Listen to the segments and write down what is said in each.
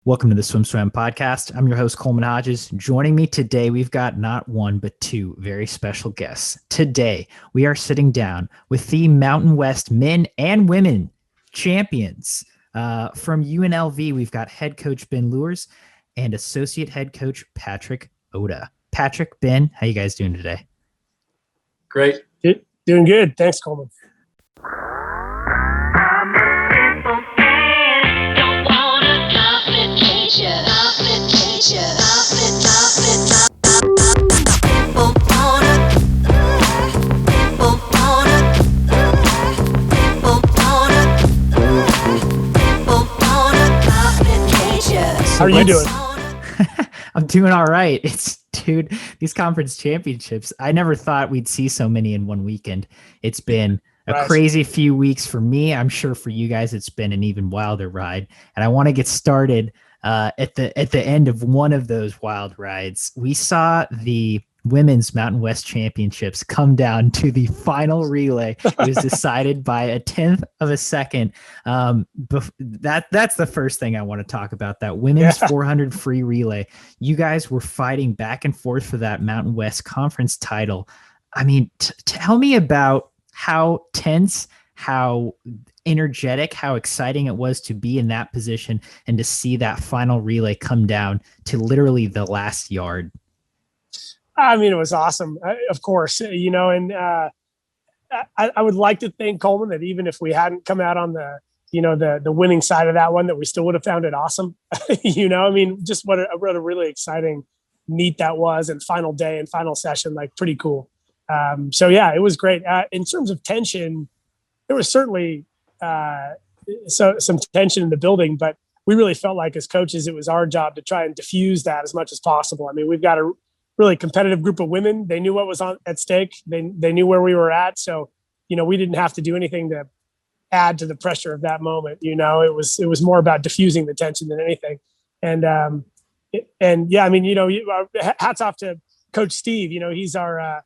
Welcome to the SwimSwam podcast. I'm your host, Coleman Hodges. Joining me today, we've got not one, but two very special guests. Today, we are sitting down with the Mountain West men and women champions. From UNLV, we've got head coach Ben Lures and associate head coach Patrick Oda. Patrick, Ben, how you guys doing today? Great. Doing good. Thanks, Coleman. How are you doing? I'm doing all right. Dude, these conference championships, I never thought we'd see so many in one weekend. It's been a crazy few weeks for me. I'm sure for you guys, it's been an even wilder ride. And I want to get started at the end of one of those wild rides. We saw the Women's Mountain West Championships come down to the final relay. It was decided by a 10th of a second. That's the first thing I want to talk about, that women's 400 free relay. You guys were fighting back and forth for that Mountain West Conference title. I mean, tell me about how tense, how energetic, how exciting it was to be in that position and to see that final relay come down to literally the last yard. I mean, it was awesome, of course, and I would like to think, Coleman, that even if we hadn't come out on the winning side of that one, that we still would have found it awesome. I mean, just what a really exciting meet that was, and final day and final session, like pretty cool. So yeah, it was great. In terms of tension, there was certainly some tension in the building, but we really felt like as coaches, it was our job to try and diffuse that as much as possible. I mean, we've got a really competitive group of women. They knew what was at stake. They knew where we were at. So, we didn't have to do anything to add to the pressure of that moment. It was more about diffusing the tension than anything. And yeah, I mean, hats off to Coach Steve. He's our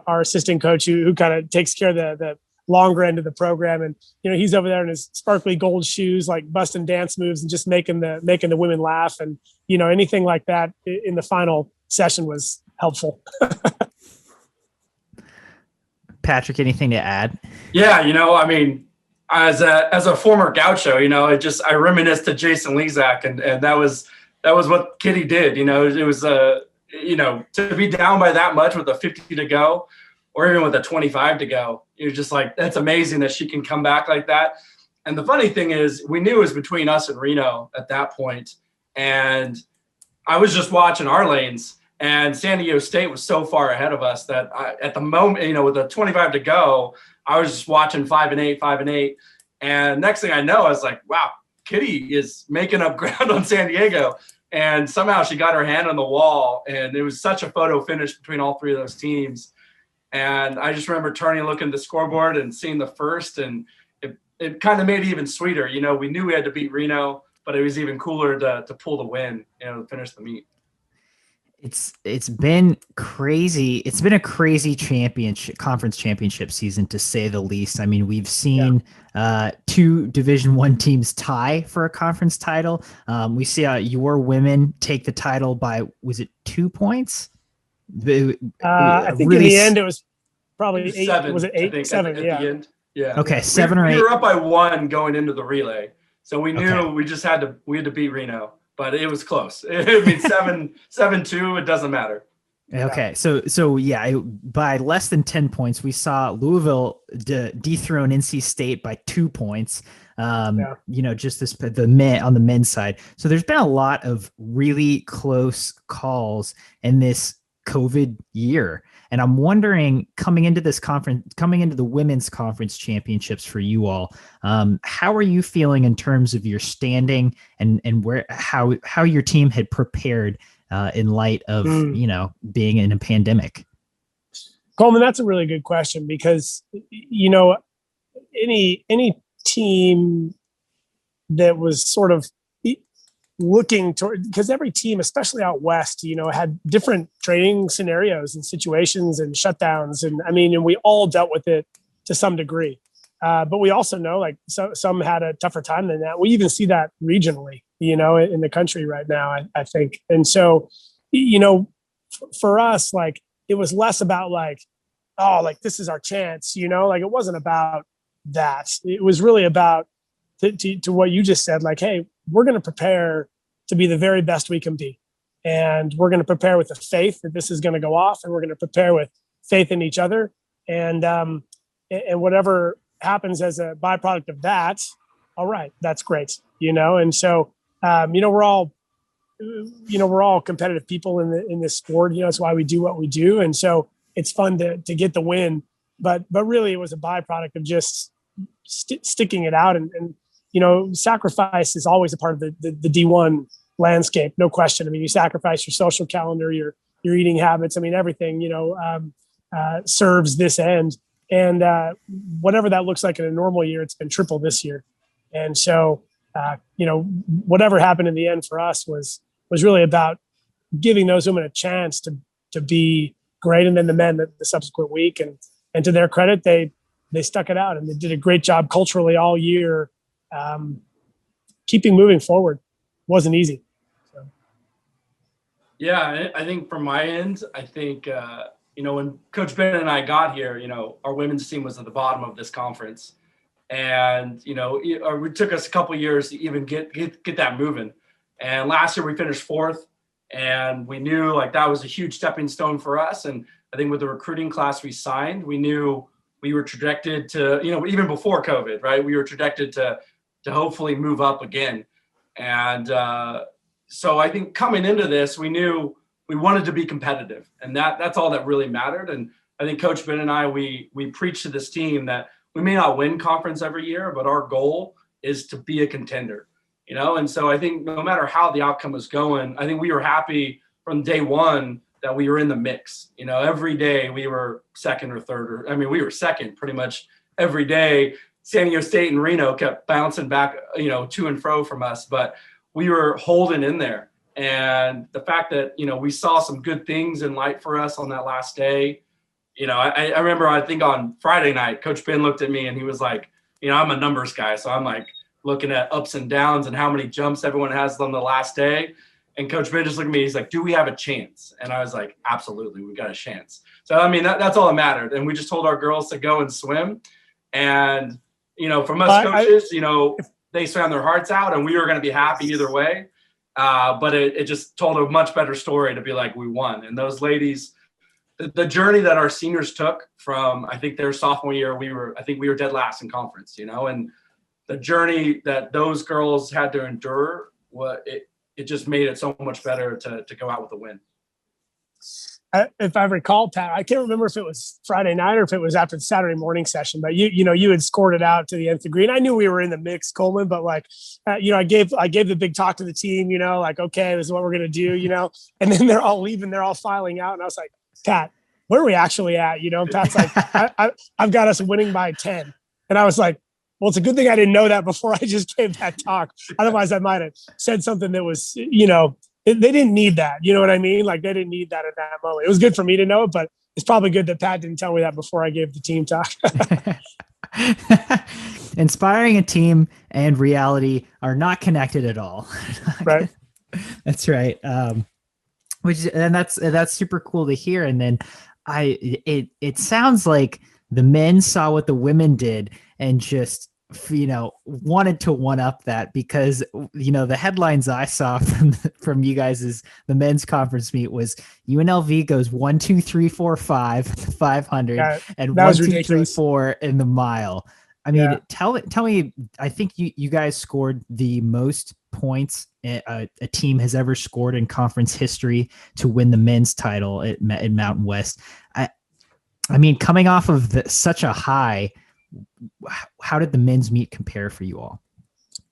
assistant coach who kind of takes care of the longer end of the program. And, he's over there in his sparkly gold shoes, like busting dance moves and just making the women laugh. And, anything like that in the final session was helpful. Patrick, anything to add? Yeah. I mean, as a former gaucho, I reminisce to Jason Lezak, and that was what Kitty did. It was, to be down by that much with a 50 to go, or even with a 25 to go, you're just like, that's amazing that she can come back like that. And the funny thing is, we knew it was between us and Reno at that point. And I was just watching our lanes, and San Diego State was so far ahead of us that at the moment, with a 25 to go, I was just watching 5 and 8. And next thing I know, I was like, wow, Kitty is making up ground on San Diego. And somehow she got her hand on the wall, and it was such a photo finish between all three of those teams. And I just remember turning and looking at the scoreboard and seeing the first, and it kind of made it even sweeter. We knew we had to beat Reno, but it was even cooler to pull the win, to finish the meet. It's been crazy. It's been a crazy conference championship season, to say the least. I mean, we've seen two Division I teams tie for a conference title. We see your women take the title by, was it 2 points? I think in the end it was probably 8. 7. Was it 8? 7. At the end. Yeah. Okay, 7 or 8. We were up by 1 going into the relay, so we knew we had to beat Reno, but it was close. I mean, 7-2. It doesn't matter. Okay, so yeah, by less than 10 points, we saw Louisville dethrone NC State by 2 points. Just on the men's side. So there's been a lot of really close calls in this COVID year. And I'm wondering, coming into the women's conference championships for you all, how are you feeling in terms of your standing and how your team had prepared in light of, being in a pandemic? Coleman, that's a really good question, because, any team that was sort of looking toward, because every team, especially out west, had different training scenarios and situations and shutdowns, and we all dealt with it to some degree. But we also know, some had a tougher time than that. We even see that regionally. in the country right now, I think. And so, for us, like, it was less about like, oh, like this is our chance, like it wasn't about that. It was really about to what you just said, like, hey, we're going to prepare to be the very best we can be. And we're going to prepare with the faith that this is going to go off, and we're going to prepare with faith in each other. And whatever happens as a byproduct of that, all right, that's great, And so, we're all competitive people in this sport. That's why we do what we do. And so it's fun to get the win, but really it was a byproduct of just sticking it out. And sacrifice is always a part of the D1 landscape, no question. I mean, you sacrifice your social calendar, your eating habits. I mean, everything, serves this end. And whatever that looks like in a normal year, it's been triple this year. And so, whatever happened in the end for us was really about giving those women a chance to be great. And then the men the subsequent week, and to their credit, they stuck it out, and they did a great job culturally all year, keeping moving forward. Wasn't easy. So. Yeah, I think from my end, I think, when Coach Ben and I got here, our women's team was at the bottom of this conference. And, it took us a couple of years to even get that moving. And last year we finished fourth, and we knew like that was a huge stepping stone for us. And I think with the recruiting class we signed, we knew we were projected to, even before COVID, right? We were projected to hopefully move up again. And so I think coming into this, we knew we wanted to be competitive, and that's all that really mattered. And I think Coach Ben and I, we preached to this team that we may not win conference every year, but our goal is to be a contender, And so I think no matter how the outcome was going, I think we were happy from day one that we were in the mix. Every day we were second or third, we were second pretty much every day. San Diego State and Reno kept bouncing back, to and fro from us, but we were holding in there. And the fact that, we saw some good things in light for us on that last day. I remember, I think on Friday night, Coach Ben looked at me and he was like, I'm a numbers guy. So I'm like looking at ups and downs and how many jumps everyone has on the last day. And Coach Ben just looked at me, he's like, do we have a chance? And I was like, absolutely, we got a chance. So, that's all that mattered. And we just told our girls to go and swim. And, from us coaches, they swam their hearts out, and we were going to be happy either way. But it just told a much better story to be like, we won. And those ladies, the journey that our seniors took from, I think their sophomore year, we were dead last in conference, and the journey that those girls had to endure, it just made it so much better to go out with a win. If I recall, Pat, I can't remember if it was Friday night or if it was after the Saturday morning session, but you had scored it out to the nth degree. And I knew we were in the mix, Coleman, but like, I gave the big talk to the team, like, okay, this is what we're going to do, and then they're all leaving, they're all filing out. And I was like, Pat, where are we actually at? And Pat's like, I've got us winning by 10. And I was like, well, it's a good thing I didn't know that before I just gave that talk. Otherwise I might've said something that was, they didn't need that. You know what I mean? Like, they didn't need that at that moment. It was good for me to know it, but it's probably good that Pat didn't tell me that before I gave the team talk. Inspiring a team and reality are not connected at all. Right. That's right. That's super cool to hear. And then it sounds like the men saw what the women did and just, wanted to one up that, because, the headlines I saw from you guys is the men's conference meet was UNLV goes 1, 2, 3, 4, 5, 500 and 1, 2, 3, 4 in the mile. I mean, yeah. Tell me, I think you guys scored the most points a team has ever scored in conference history to win the men's title at Mountain West. I mean, coming off of such a high, how did the men's meet compare for you all?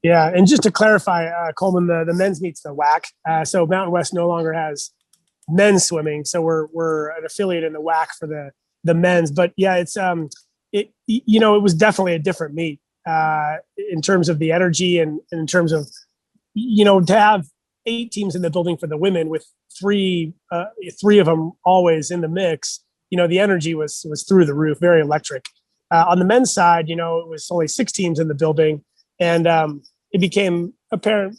Yeah, and just to clarify, Coleman, the men's meet's the WAC. So Mountain West no longer has men's swimming, so we're an affiliate in the WAC for the men's. But yeah, it's it was definitely a different meet in terms of the energy and in terms of to have 8 teams in the building for the women with three of them always in the mix. The energy was through the roof, very electric. On the men's side, it was only 6 teams in the building, and it became apparent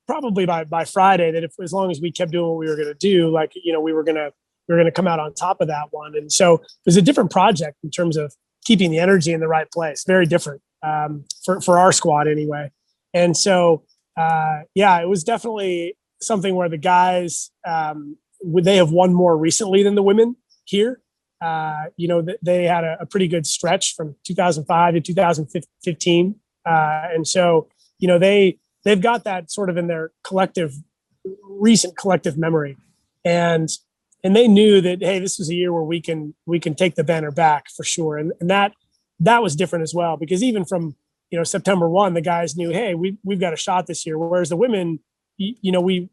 probably by Friday that as long as we kept doing what we were going to do, like, we were going to come out on top of that one. And so it was a different project in terms of keeping the energy in the right place. Very different for our squad anyway. And so, it was definitely something where the guys, they have won more recently than the women here. They had a pretty good stretch from 2005 to 2015. And so, they've got that sort of in their recent collective memory. And they knew that, hey, this was a year where we can take the banner back for sure. And that was different as well, because even from, September 1, the guys knew, hey, we've got a shot this year. Whereas the women, we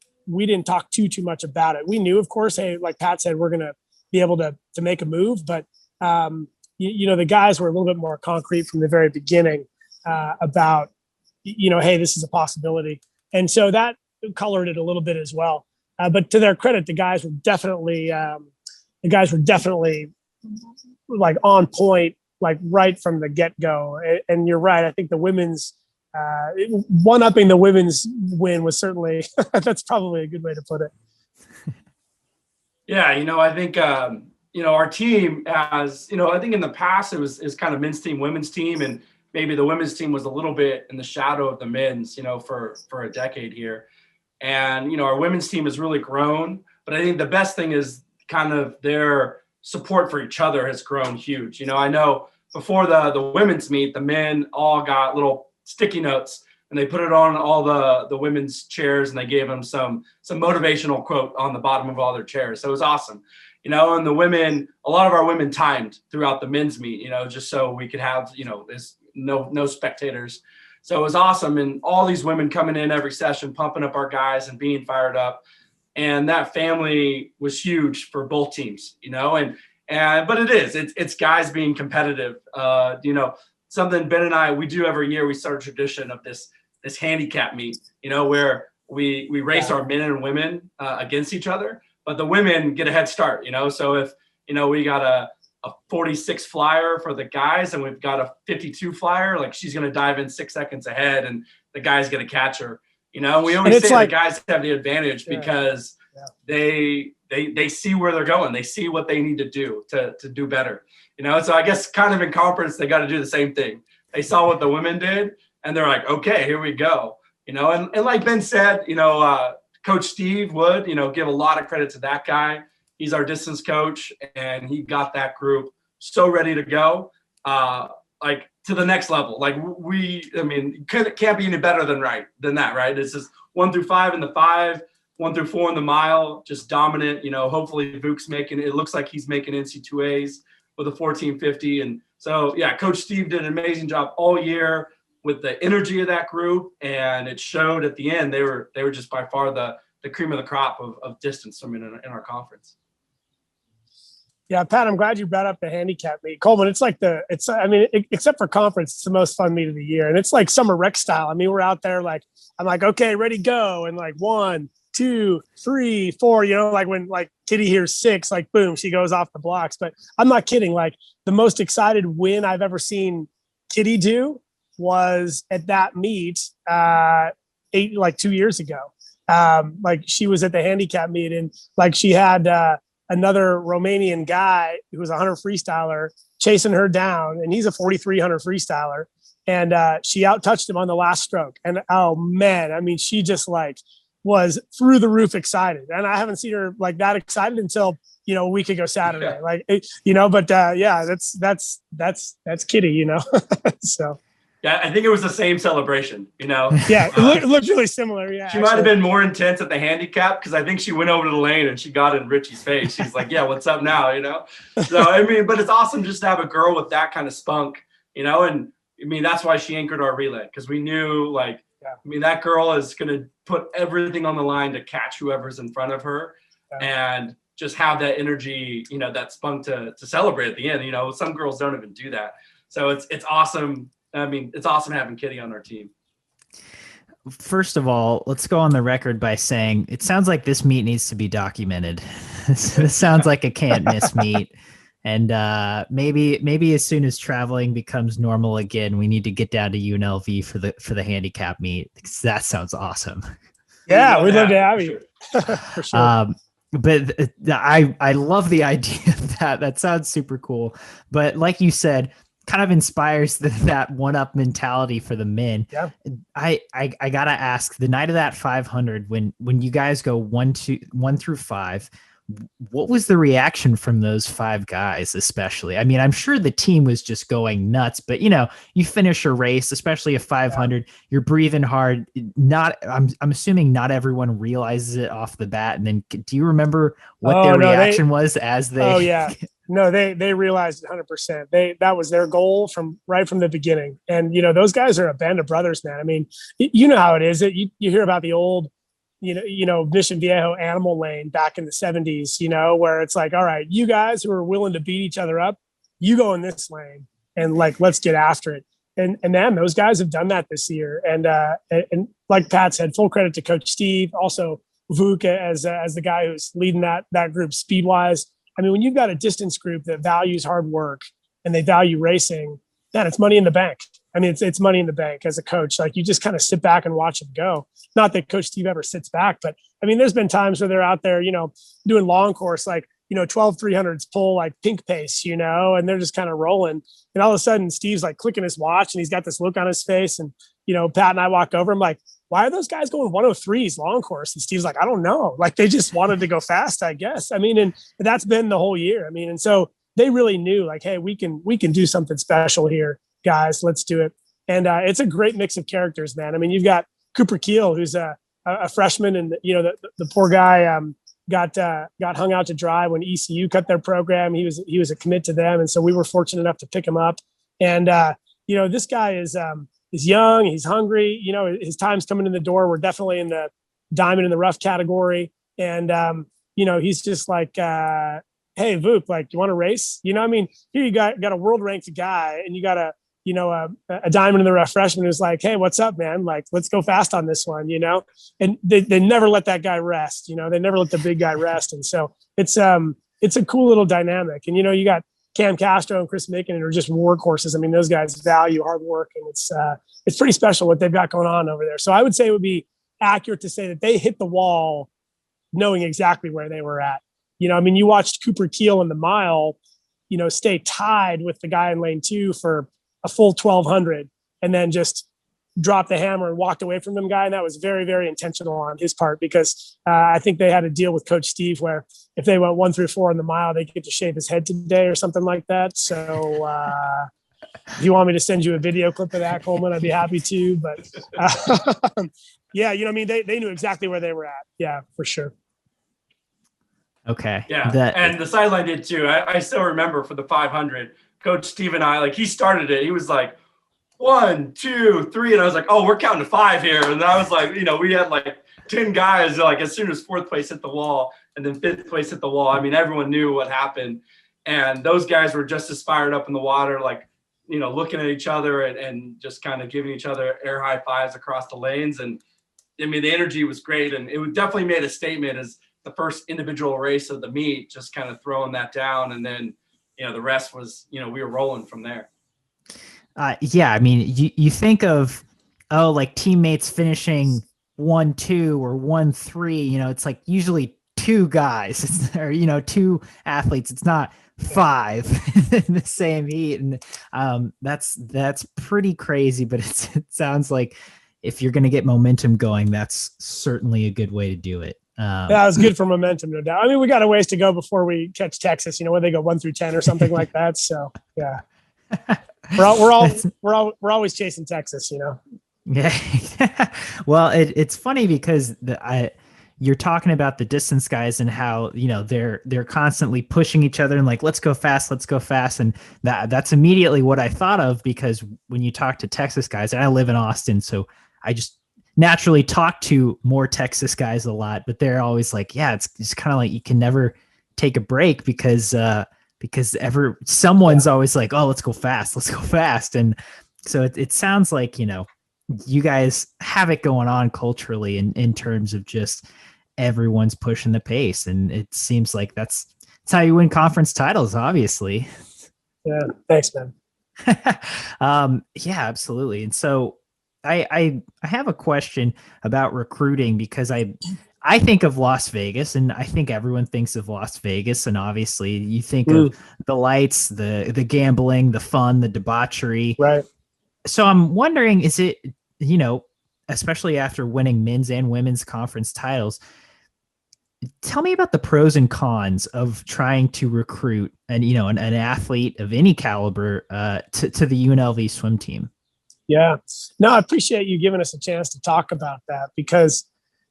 didn't talk too much about it. We knew, of course, hey, like Pat said, we're going to be able to make a move, but the guys were a little bit more concrete from the very beginning about, hey, this is a possibility. And so that colored it a little bit as well. But to their credit, the guys were definitely like on point, like right from the get-go. And you're right. I think the women's one-upping the women's win was certainly, that's probably a good way to put it. Yeah. I think, our team has, I think in the past is kind of men's team, women's team, and maybe the women's team was a little bit in the shadow of the men's, for a decade here. And, our women's team has really grown, but I think the best thing is kind of their support for each other has grown huge. I know before the women's meet, the men all got little sticky notes and they put it on all the women's chairs and they gave them some motivational quote on the bottom of all their chairs. So it was awesome. And the women, a lot of our women timed throughout the men's meet, just so we could have, this no spectators. So it was awesome. And all these women coming in every session, pumping up our guys and being fired up. And that family was huge for both teams, but it's guys being competitive. Something Ben and I, we do every year, we start a tradition of this handicap meet, where we race our men and women against each other, but the women get a head start, so if, we got a 46 flyer for the guys and we've got a 52 flyer, like she's going to dive in 6 seconds ahead and the guy's going to catch her. We always say the guys have the advantage because they see where they're going. They see what they need to do to do better. So I guess kind of in conference, they got to do the same thing. They saw what the women did and they're like, okay, here we go. And like Ben said, Coach Steve Wood, give a lot of credit to that guy. He's our distance coach and he got that group so ready to go, like to the next level. Like can't be any better than that, right? It's just 1 through 5 in the 5, 1 through 4 in the mile, just dominant. Hopefully Vuk's it looks like he's making NC2As with a 1450. And so, yeah, Coach Steve did an amazing job all year with the energy of that group. And it showed at the end, they were just by far the cream of the crop of distance swimming in our conference. Yeah, Pat, I'm glad you brought up the handicap meet. Coleman, except for conference, it's the most fun meet of the year. And it's like summer rec style. We're out there I'm like, okay, ready, go. And like 1, 2, 3, 4, like when like Kitty hears 6, like boom, she goes off the blocks. But I'm not kidding. Like the most excited win I've ever seen Kitty do was at that meet 2 years ago. Like she was at the handicap meet and like she had another Romanian guy who was a 100 freestyler chasing her down, and he's a 4,300 freestyler, and she out-touched him on the last stroke. And oh man, she just like was through the roof excited, and I haven't seen her like that excited until a week ago Saturday. Yeah. That's Kitty, so. Yeah, I think it was the same celebration, Yeah, it looked really similar. Yeah, she might have been more intense at the handicap because I think she went over to the lane and she got in Richie's face. She's like, "Yeah, what's up now?" So but it's awesome just to have a girl with that kind of spunk, and that's why she anchored our relay because we knew that girl is going to put everything on the line to catch whoever's in front of her, and just have that energy, that spunk to celebrate at the end. Some girls don't even do that, so it's awesome. It's awesome having Kitty on our team. First of all, let's go on the record by saying it sounds like this meet needs to be documented. This sounds like a can't miss meet. And maybe as soon as traveling becomes normal again, we need to get down to UNLV for the handicap meet because that sounds awesome. Yeah, we'd love to have you. For sure. But I love the idea of that. That sounds super cool. But like you said, kind of inspires that one-up mentality for the men. Yeah. I gotta ask, the night of that 500, when you guys go 1 through 5, what was the reaction from those 5 guys, especially? I mean, I'm sure the team was just going nuts, but you finish a race, especially a 500, you're breathing hard. I'm assuming not everyone realizes it off the bat. And then do you remember what their reaction was as they? Oh yeah. No, they realized 100%. That was their goal right from the beginning. And those guys are a band of brothers, man. I mean, you know how it is. You hear about the old, Mission Viejo animal lane back in the 70s, where it's like, all right, you guys who are willing to beat each other up, you go in this lane and like, let's get after it. And man, those guys have done that this year. And like Pat said, full credit to Coach Steve, also Vuk as the guy who's leading that group speed-wise. I mean, when you've got a distance group that values hard work and they value racing, man, it's money in the bank. I mean, it's money in the bank as a coach. Like, you just kind of sit back and watch them go. Not that Coach Steve ever sits back, but I mean, there's been times where they're out there, doing long course, like, 12 300s pull like pink pace, and they're just kind of rolling. And all of a sudden Steve's like clicking his watch and he's got this look on his face. And, Pat and I walk over, I'm like, why are those guys going 103s long course? And Steve's like, I don't know. Like, they just wanted to go fast, I guess. I mean, and that's been the whole year. I mean, and so they really knew, like, hey, we can do something special here, guys. Let's do it. And it's a great mix of characters, man. I mean, you've got Cooper Keel, who's a freshman, and the poor guy got hung out to dry when ECU cut their program. He was a commit to them, and so we were fortunate enough to pick him up. And this guy is young, he's hungry. His time's coming in the door. We're definitely in the diamond in the rough category, and he's just like, hey, Vuk, like, you want to race? I mean, here you got a world ranked guy, and you got a diamond in the rough freshman who's like, hey, what's up, man? Like, let's go fast on this one, and they never let that guy rest. They never let the big guy rest. And so it's a cool little dynamic. And, you got Cam Castro and Chris Micken are just workhorses. I mean, those guys value hard work, and it's pretty special what they've got going on over there. So I would say it would be accurate to say that they hit the wall knowing exactly where they were at. I mean, you watched Cooper Keel in the mile, stay tied with the guy in lane 2 for a full 1200 and then just dropped the hammer and walked away from them guy. And that was very, very intentional on his part, because I think they had a deal with Coach Steve where if they went 1 through 4 in the mile, they get to shave his head today or something like that. So if you want me to send you a video clip of that, Coleman, I'd be happy to. But yeah, I mean, they knew exactly where they were at. Yeah, for sure. Okay. Yeah. And the sideline did too. I still remember for the 500, Coach Steve and I, like, he started it. He was like, 1, 2, 3. And I was like, oh, we're counting to 5 here. And I was like, we had like 10 guys, like, as soon as 4th place hit the wall and then 5th place hit the wall. I mean, everyone knew what happened. And those guys were just as fired up in the water, like, looking at each other and just kind of giving each other air high fives across the lanes. And I mean, the energy was great. And it definitely made a statement as the first individual race of the meet, just kind of throwing that down. And then, the rest was, we were rolling from there. Yeah. I mean, you think of, like teammates finishing 1, 2 or 1, 3, it's like usually 2 guys or, 2 athletes. It's not 5 in the same heat. And that's pretty crazy, but it sounds like if you're going to get momentum going, that's certainly a good way to do it. That was good for momentum, no doubt. I mean, we got a ways to go before we catch Texas, where they go 1 through 10 or something like that. So yeah, we're always chasing Texas, Yeah. Well, it's funny because you're talking about the distance guys and how, they're constantly pushing each other and like, let's go fast. And that's immediately what I thought of, because when you talk to Texas guys, and I live in Austin, so I just naturally talk to more Texas guys a lot, but they're always like, yeah, it's kind of like you can never take a break because someone's always like, oh, let's go fast. And so it sounds like, you guys have it going on culturally in terms of just everyone's pushing the pace. And it seems like that's how you win conference titles, obviously. Yeah. Thanks, man. Yeah, absolutely. And so, I have a question about recruiting because I think of Las Vegas, and I think everyone thinks of Las Vegas, and obviously you think of the lights, the gambling, the fun, the debauchery. Right. So I'm wondering, is it, especially after winning men's and women's conference titles, tell me about the pros and cons of trying to recruit an athlete of any caliber to the UNLV swim team. Yeah, no, I appreciate you giving us a chance to talk about that, because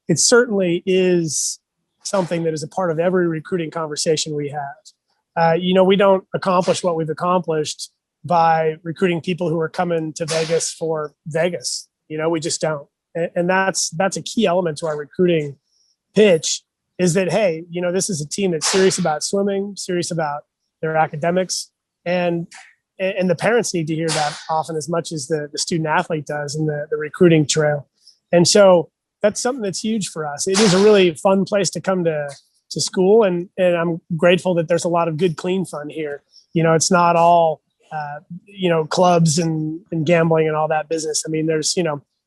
it certainly is something that is a part of every recruiting conversation we have. We don't accomplish what we've accomplished by recruiting people who are coming to Vegas for Vegas. We just don't. And that's a key element to our recruiting pitch, is that, hey, this is a team that's serious about swimming, serious about their academics, and the parents need to hear that often as much as the student athlete does in the recruiting trail. And so that's something that's huge for us. It is a really fun place to come to school. And I'm grateful that there's a lot of good, clean fun here. It's not all, clubs and gambling and all that business. I mean, there's,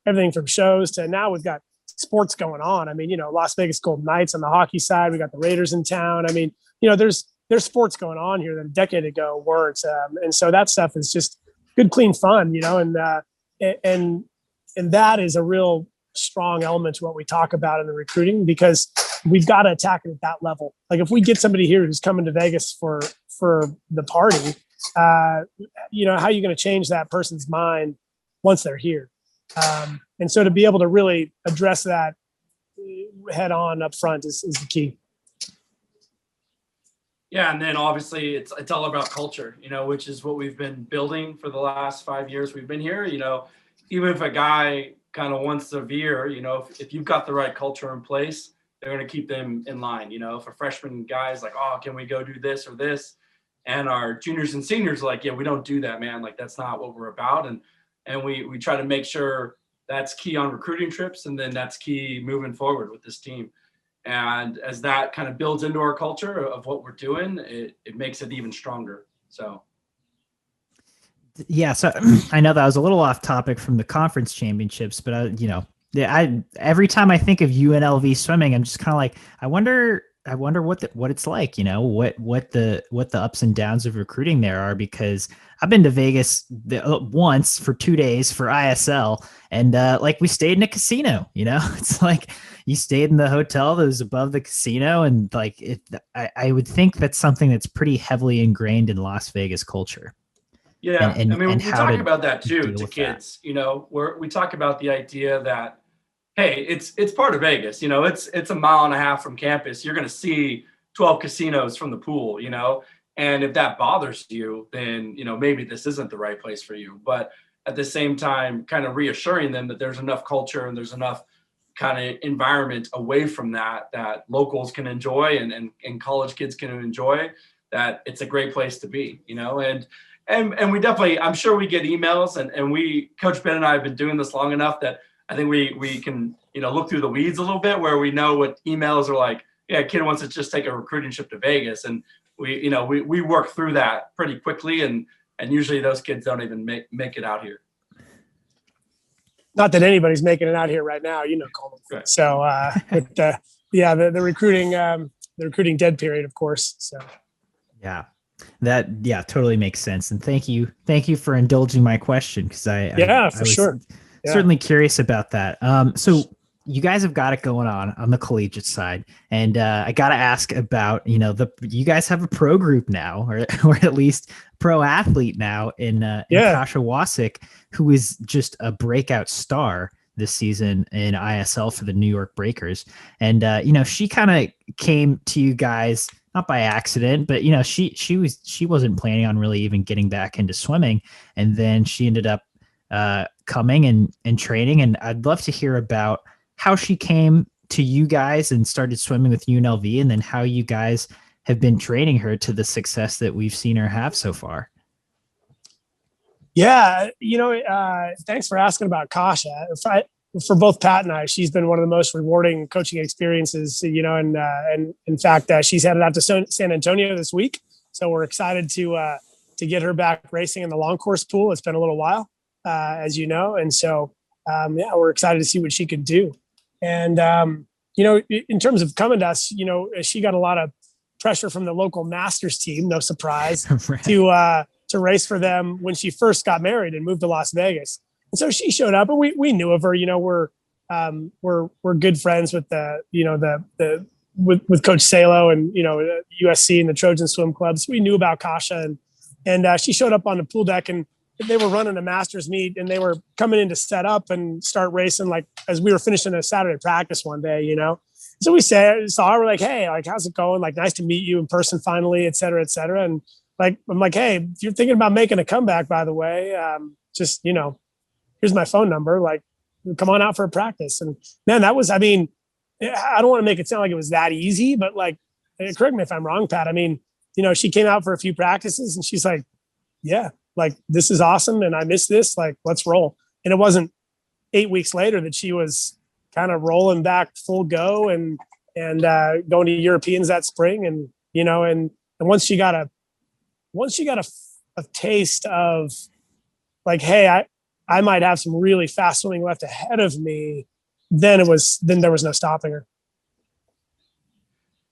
everything from shows to now we've got sports going on. I mean, Las Vegas Golden Knights on the hockey side, we got the Raiders in town. I mean, there's sports going on here that a decade ago weren't. And so that stuff is just good, clean fun, and that is a real strong element to what we talk about in the recruiting, because we've got to attack it at that level. Like if we get somebody here who's coming to Vegas for the party, how are you going to change that person's mind once they're here? And so to be able to really address that head on up front is the key. Yeah, and then obviously it's all about culture, which is what we've been building for the last 5 years we've been here. Even if a guy kind of wants to veer, if you've got the right culture in place, they're going to keep them in line. If a freshman guy is like, oh, can we go do this or this? And our juniors and seniors are like, yeah, we don't do that, man. Like, that's not what we're about. And we try to make sure that's key on recruiting trips. And then that's key moving forward with this team. And as that kind of builds into our culture of what we're doing, it makes it even stronger. So. Yeah. So I know that was a little off topic from the conference championships, but every time I think of UNLV swimming, I'm just kind of like, I wonder what it's like, what the ups and downs of recruiting there are, because I've been to Vegas once for 2 days for ISL, and we stayed in a casino. It's like you stayed in the hotel that was above the casino, and I would think that's something that's pretty heavily ingrained in Las Vegas culture. Yeah, we talk about that too to kids. Where we talk about the idea that, hey, it's part of Vegas. It's a mile and a half from campus. You're going to see 12 casinos from the pool, and if that bothers you, then, maybe this isn't the right place for you. But at the same time, kind of reassuring them that there's enough culture and there's enough kind of environment away from that locals can enjoy and college kids can enjoy, that it's a great place to be, and we definitely, I'm sure we get emails and Coach Ben and I have been doing this long enough that I think we can, look through the weeds a little bit, where we know what emails are like. Yeah, a kid wants to just take a recruiting trip to Vegas, and we work through that pretty quickly, and usually those kids don't even make it out here. Not that anybody's making it out here right now, Coleman. Right. So, the recruiting dead period, of course. So, yeah. That totally makes sense, and thank you for indulging my question, because I was sure certainly curious about that. So you guys have got it going on the collegiate side, and I got to ask about you guys have a pro group now, or at least pro athlete now in Kasia Wasick, who is just a breakout star this season in ISL for the New York Breakers, and she kind of came to you guys not by accident, but she wasn't planning on really even getting back into swimming, and then she ended up coming and training. And I'd love to hear about how she came to you guys and started swimming with UNLV, and then how you guys have been training her to the success that we've seen her have so far. Yeah, thanks for asking about Kasha. For both Pat and I, she's been one of the most rewarding coaching experiences, and in fact, she's headed out to San Antonio this week. So we're excited to get her back racing in the long course pool. It's been a little while, as you know. And so yeah, we're excited to see what she could do. And, in terms of coming to us, she got a lot of pressure from the local Masters team, no surprise, Right. to race for them when she first got married and moved to Las Vegas. And so she showed up, and we knew of her. We're good friends with with Coach Salo and USC and the Trojan Swim Clubs. We knew about Kasha, and she showed up on the pool deck, and they were running a Masters meet, and they were coming in to set up and start racing like as we were finishing a Saturday practice one day. So we saw her, we're like, hey, like, how's it going? Like, nice to meet you in person finally, et cetera, et cetera. And like, I'm like, hey, if you're thinking about making a comeback, by the way, just, here's my phone number. Like, come on out for a practice. And man, that was, I don't want to make it sound like it was that easy, but like, correct me if I'm wrong, Pat. She came out for a few practices and she's like, yeah, like, this is awesome. And I miss this. Like, let's roll. And it wasn't 8 weeks later that she was kind of rolling back full go and going to Europeans that spring. And, and once she got a taste of like, hey, I might have some really fast swimming left ahead of me, then there was no stopping her.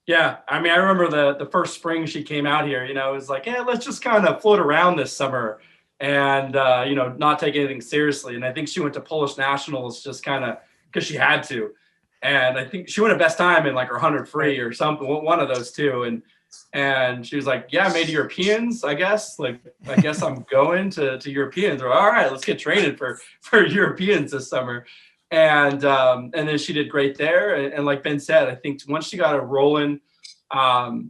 Yeah. I remember the first spring she came out here, it was like, yeah, let's just kind of float around this summer and, not take anything seriously. And I think she went to Polish nationals just kind of because she had to. And I think she went at best time in like her 100 free or something, one of those two. And she was like, yeah, I made Europeans, I guess. Like, I guess I'm going to Europeans. Or, all right, let's get trained for Europeans this summer. And then she did great there. And like Ben said, I think once she got it rolling, I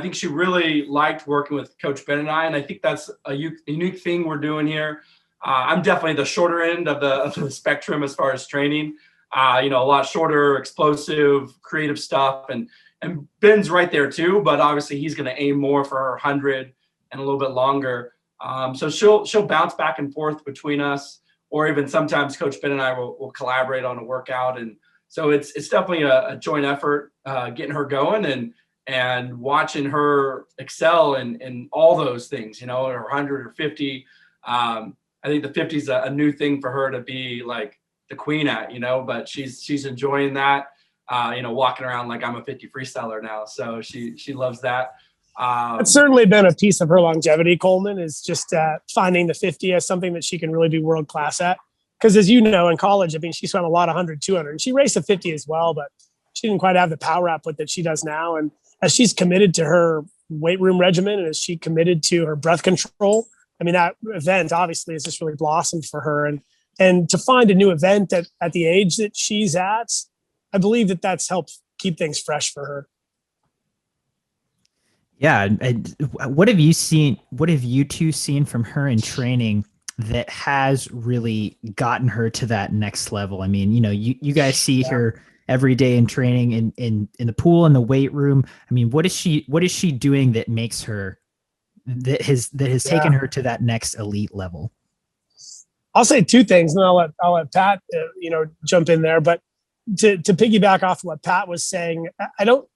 think she really liked working with Coach Ben and I. And I think that's a unique thing we're doing here. I'm definitely the shorter end of the spectrum as far as training. A lot shorter, explosive, creative stuff. And Ben's right there too, but obviously he's going to aim more for her 100 and a little bit longer. So she'll bounce back and forth between us, or even sometimes Coach Ben and I will collaborate on a workout. And so it's definitely a joint effort, getting her going and watching her excel in all those things, her 100 or 50. I think the 50 is a new thing for her to be like the queen at, but she's enjoying that, walking around like I'm a 50 freestyler now. So she loves that. It's certainly been a piece of her longevity, Coleman, is just finding the 50 as something that she can really be world class at. Because as you know, in college, she swam a lot of 100, 200, and she raced a 50 as well, but she didn't quite have the power output that she does now. And as she's committed to her weight room regimen and as she committed to her breath control, that event obviously has just really blossomed for her. And to find a new event at the age that she's at, I believe that's helped keep things fresh for her. Yeah. What have you seen? What have you two seen from her in training that has really gotten her to that next level? You guys see her every day in training in the pool, in the weight room. What is she doing that makes her, that has taken her to that next elite level? I'll say two things, and then I'll let Pat, jump in there. But to piggyback off what Pat was saying, I don't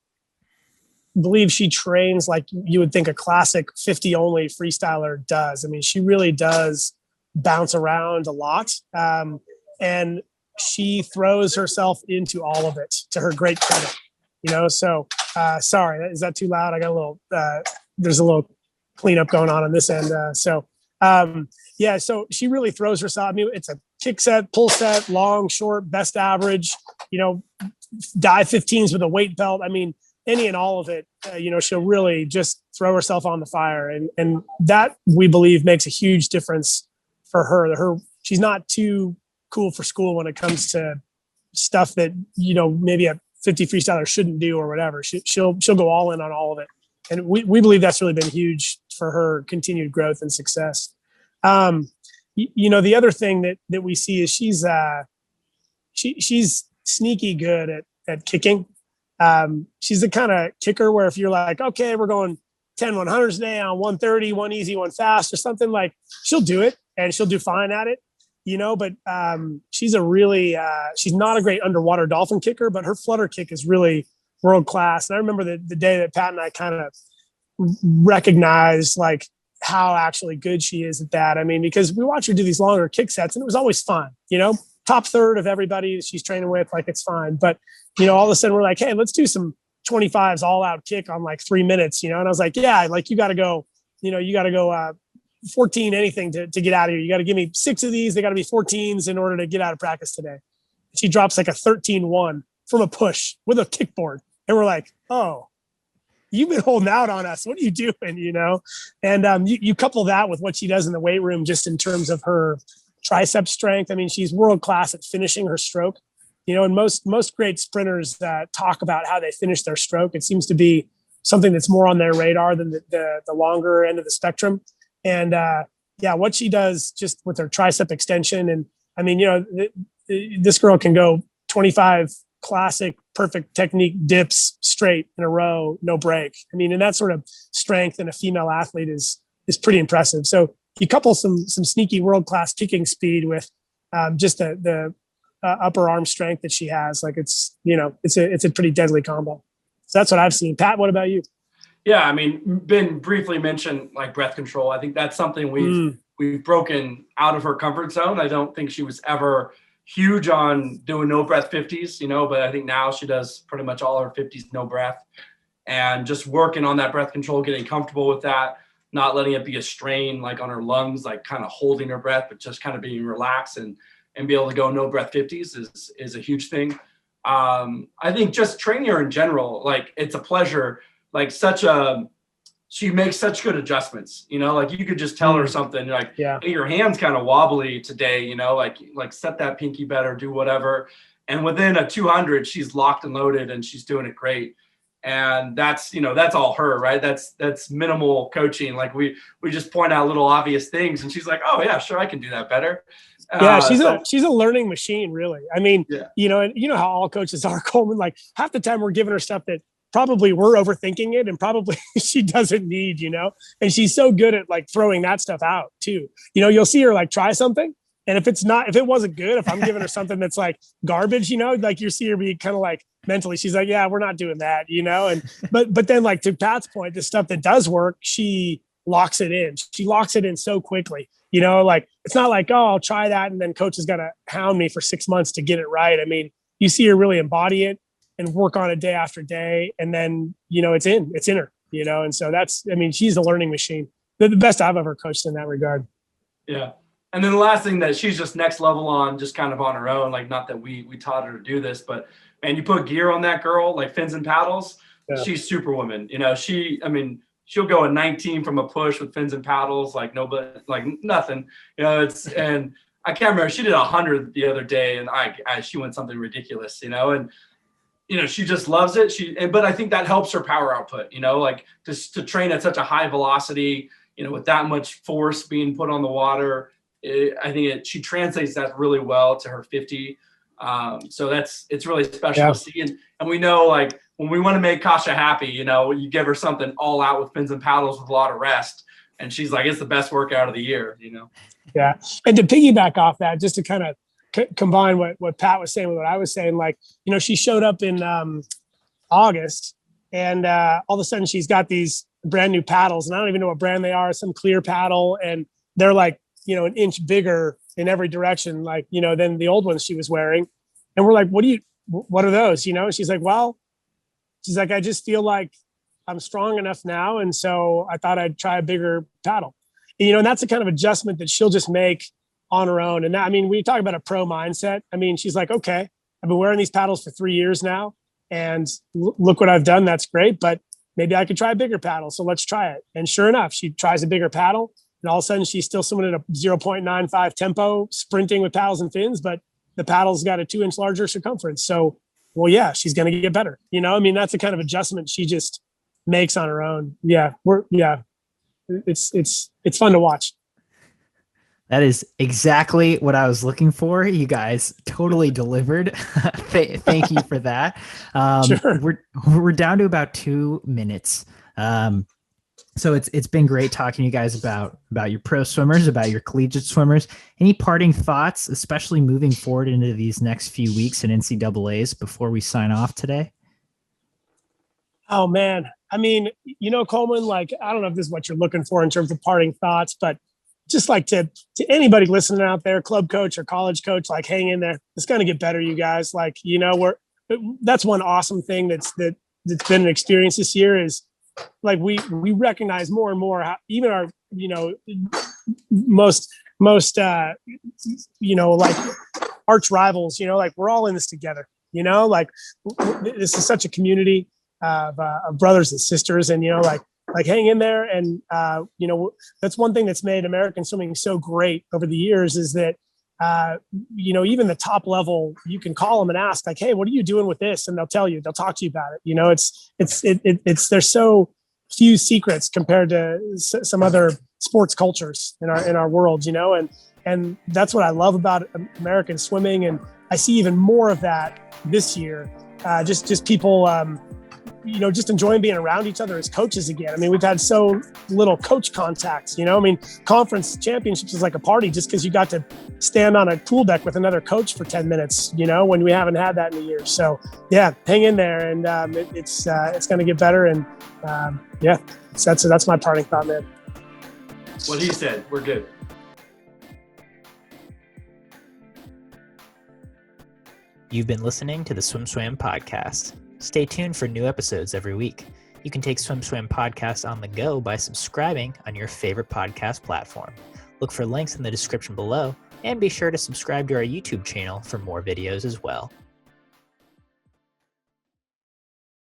believe she trains like you would think a classic 50 only freestyler does. She really does bounce around a lot, and she throws herself into all of it to her great credit. So sorry, is that too loud? I got a little. There's a little cleanup going on this end. So she really throws herself. It's a kick set, pull set, long, short, best average, dive 15s with a weight belt. Any and all of it, she'll really just throw herself on the fire. And that, we believe, makes a huge difference for her. She's not too cool for school when it comes to stuff that, maybe a 50 freestyler shouldn't do or whatever. She'll go all in on all of it. And we believe that's really been huge for her continued growth and success. The other thing that we see is she's sneaky good at kicking. She's the kind of kicker where if you're like, okay, we're going 10 100s today on 130, one easy, one fast or something, like she'll do it and she'll do fine at it, but she's she's not a great underwater dolphin kicker, but her flutter kick is really world class. And I remember the day that Pat and I kind of recognized like how actually good she is at that. Because we watch her do these longer kick sets and it was always fun, top third of everybody she's training with, like it's fine. But, all of a sudden we're like, hey, let's do some 25s all out kick on like 3 minutes, and I was like, yeah, like you got to go, 14 anything to get out of here. You got to give me 6 of these. They got to be 14s in order to get out of practice today. She drops like a 13-1 from a push with a kickboard. And we're like, oh, you've been holding out on us. What are you doing? And you couple that with what she does in the weight room, just in terms of her tricep strength. I mean, she's world-class at finishing her stroke, and most great sprinters talk about how they finish their stroke. It seems to be something that's more on their radar than the longer end of the spectrum. And what she does just with her tricep extension. And I mean, this girl can go 25 classic perfect technique dips straight in a row, no break. I mean, and that sort of strength in a female athlete is pretty impressive. So you couple some sneaky world-class kicking speed with just the upper arm strength that she has. Like it's a pretty deadly combo. So that's what I've seen. Pat, what about you? Yeah, I mean, Ben briefly mentioned like breath control. I think that's something we've broken out of her comfort zone. I don't think she was ever huge on doing no breath 50s, but I think now she does pretty much all her 50s no breath, and just working on that breath control, getting comfortable with that, not letting it be a strain like on her lungs, like kind of holding her breath, but just kind of being relaxed and be able to go no breath 50s is a huge thing. I think just training her in general, like it's a pleasure. Like she makes such good adjustments, like you could just tell her something like, hey, your hand's kind of wobbly today, like set that pinky better, do whatever. And within a 200, she's locked and loaded and she's doing it great. And that's all her, right? That's minimal coaching. Like we just point out little obvious things and she's like, oh yeah, sure, I can do that better. Yeah, she's a learning machine, really. I mean, and how all coaches are, Coleman, like half the time we're giving her stuff that probably we're overthinking it and probably she doesn't need, and she's so good at like throwing that stuff out too. You'll see her like try something. And if it wasn't good, if I'm giving her something that's like garbage, like you see her be kind of like mentally, she's like, yeah, we're not doing that, and, but then like to Pat's point, the stuff that does work, she locks it in. She locks it in so quickly, like it's not like, oh, I'll try that. And then coach is going to hound me for 6 months to get it right. I mean, you see her really embody it and work on it day after day. And then, it's in her, and so she's a learning machine. They're the best I've ever coached in that regard. Yeah. And then the last thing that she's just next level on, just kind of on her own, like not that we taught her to do this, but man, you put gear on that girl, like fins and paddles, she's superwoman. She'll go a 19 from a push with fins and paddles, like nobody, like nothing, and I can't remember, she did 100 the other day and she went something ridiculous, and she just loves it. But I think that helps her power output, like just to train at such a high velocity, with that much force being put on the water. I think she translates that really well to her 50. So it's really special to see. And we know, like, when we want to make Kasha happy, you give her something all out with fins and paddles with a lot of rest. And she's like, it's the best workout of the year, Yeah. And to piggyback off that, just to kind of combine what Pat was saying with what I was saying, like, she showed up in August and all of a sudden she's got these brand new paddles and I don't even know what brand they are, some clear paddle. And they're like, an inch bigger in every direction, like, than the old ones she was wearing. And we're like, what are those? She's like, I just feel like I'm strong enough now. And so I thought I'd try a bigger paddle, and that's the kind of adjustment that she'll just make on her own. And that, we talk about a pro mindset. She's like, okay, I've been wearing these paddles for 3 years now and look what I've done. That's great. But maybe I could try a bigger paddle. So let's try it. And sure enough, she tries a bigger paddle. And all of a sudden she's still swimming at a 0.95 tempo, sprinting with paddles and fins, but the paddle's got a 2-inch larger circumference. So, well, yeah, she's going to get better. That's the kind of adjustment she just makes on her own. Yeah. It's fun to watch. That is exactly what I was looking for. You guys totally delivered. Thank you for that. Sure. We're down to about 2 minutes. So it's been great talking to you guys about your pro swimmers, about your collegiate swimmers. Any parting thoughts, especially moving forward into these next few weeks in NCAAs before we sign off today? Oh man. Coleman, like, I don't know if this is what you're looking for in terms of parting thoughts, but just like to anybody listening out there, club coach or college coach, like hang in there. It's going to get better, you guys. Like, that's one awesome thing that's been an experience this year is like we recognize more and more how even our most like arch rivals, like we're all in this together. Like this is such a community of brothers and sisters, and like hang in there. And that's one thing that's made American swimming so great over the years is that even the top level, you can call them and ask like, hey, what are you doing with this? And they'll tell you, they'll talk to you about it. It's there's so few secrets compared to some other sports cultures in our world, and that's what I love about American swimming. And I see even more of that this year. Just people, just enjoying being around each other as coaches again. I mean, we've had so little coach contacts, conference championships is like a party just because you got to stand on a pool deck with another coach for 10 minutes, when we haven't had that in a year. So yeah, hang in there, and it's going to get better. And that's my parting thought, man. What he said, we're good. You've been listening to the SwimSwam podcast. Stay tuned for new episodes every week. You can take SwimSwam podcast on the go by subscribing on your favorite podcast platform. Look for links in the description below, and be sure to subscribe to our YouTube channel for more videos as well.